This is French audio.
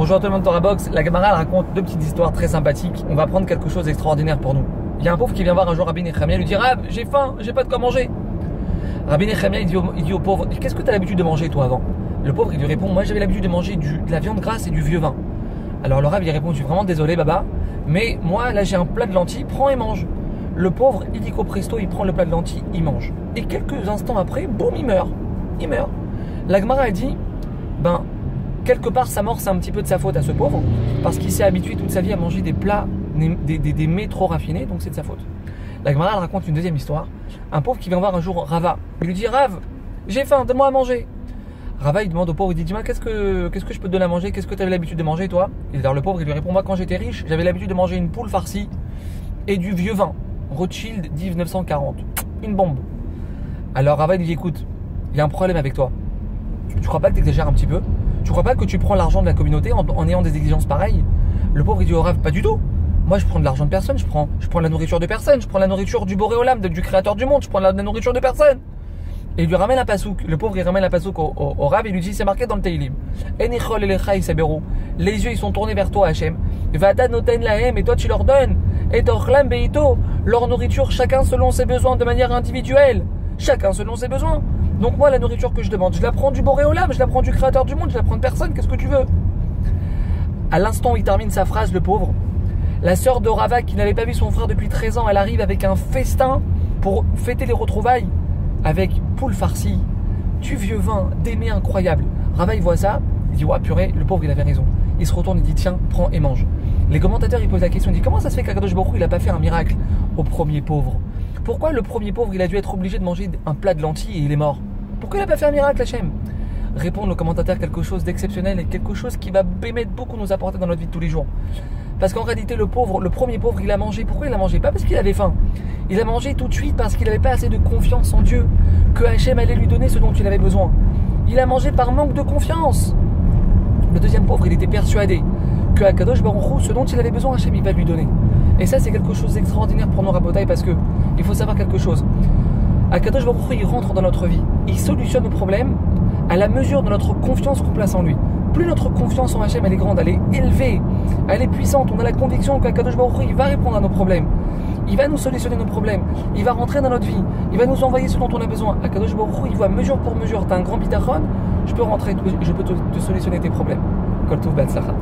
Bonjour à tout le monde, Torah Box. La Gemara raconte deux petites histoires très sympathiques. On va prendre quelque chose d'extraordinaire pour nous. Il y a un pauvre qui vient voir un jour Rabbi Nechemia et lui dit: Rab, j'ai faim, j'ai pas de quoi manger. Rabbi Nechemia il dit au pauvre: qu'est-ce que tu as l'habitude de manger toi avant? Le pauvre il lui répond: moi j'avais l'habitude de manger de la viande grasse et du vieux vin. Alors le Rab il répond: je suis vraiment désolé baba, mais moi là j'ai un plat de lentilles, prends et mange. Le pauvre illico presto, il prend le plat de lentilles, il mange. Et quelques instants après, boum, il meurt. Il meurt. La Gemara a dit: ben quelque part sa mort c'est un petit peu de sa faute à ce pauvre, parce qu'il s'est habitué toute sa vie à manger des plats, des mets trop raffinés, donc c'est de sa faute. La Gemara elle raconte une deuxième histoire. Un pauvre qui vient voir un jour Rava. Il lui dit: Rav, j'ai faim, donne-moi à manger. Rava il demande au pauvre, il dit: dis-moi qu'est-ce que je peux te donner à manger, qu'est-ce que tu avais l'habitude de manger toi? Et alors le pauvre il lui répond: moi quand j'étais riche, j'avais l'habitude de manger une poule farcie et du vieux vin, Rothschild 1940, une bombe. Alors Rava il lui dit: écoute, il y a un problème avec toi. Tu crois pas que tu exagères un petit peu? Tu crois pas que tu prends l'argent de la communauté en ayant des exigences pareilles? Le pauvre il dit au Rav: pas du tout. Moi je prends de l'argent de personne, je prends la nourriture de personne, je prends la nourriture du Boré Olam, du créateur du monde, je prends la nourriture de personne. Et il lui ramène un pasouk. Le pauvre il ramène un pasouk au Rav et il lui dit: c'est marqué dans le Teilim. Enichol elecha isaberu. Les yeux ils sont tournés vers toi Hachem. Vada noten lahem, et toi tu leur donnes. Et torchlam beito, leur nourriture chacun selon ses besoins de manière individuelle. Chacun selon ses besoins. Donc moi la nourriture que je demande, je la prends du Boré Olam, je la prends du créateur du monde, je la prends de personne, qu'est-ce que tu veux? À l'instant où il termine sa phrase, le pauvre, la sœur de Rava qui n'avait pas vu son frère depuis 13 ans, elle arrive avec un festin pour fêter les retrouvailles, avec poule farcie, du vieux vin, des mets incroyables. Rava il voit ça, il dit: ouais purée, le pauvre il avait raison. Il se retourne, il dit: tiens, prends et mange. Les commentateurs ils posent la question, ils disent: comment ça se fait qu'Akadosh Baruch Hu il a pas fait un miracle au premier pauvre? Pourquoi le premier pauvre il a dû être obligé de manger un plat de lentilles et il est mort? Pourquoi il n'a pas fait un miracle Hachem? Répondent nos commentateurs quelque chose d'exceptionnel et quelque chose qui va beaucoup nous apporter dans notre vie de tous les jours. Parce qu'en réalité le premier pauvre il a mangé. Pourquoi il a mangé? Pas parce qu'il avait faim. Il a mangé tout de suite parce qu'il n'avait pas assez de confiance en Dieu, que Hachem allait lui donner ce dont il avait besoin. Il a mangé par manque de confiance. Le deuxième pauvre il était persuadé que Akadosh Baruch Hu, ce dont il avait besoin, Hachem il va lui donner. Et ça c'est quelque chose d'extraordinaire pour nos rabotailles, parce que il faut savoir quelque chose. Akadosh Baruch Hu il rentre dans notre vie, il solutionne nos problèmes à la mesure de notre confiance qu'on place en lui. Plus notre confiance en Hachem elle est grande, elle est élevée, elle est puissante, on a la conviction qu'Akadosh Baruch Hu il va répondre à nos problèmes, il va nous solutionner nos problèmes, il va rentrer dans notre vie, il va nous envoyer ce dont on a besoin. Akadosh Baruch Hu il voit mesure pour mesure, t'as un grand bitachon, je peux rentrer, je peux te solutionner tes problèmes. Kol tov be'atzlacha.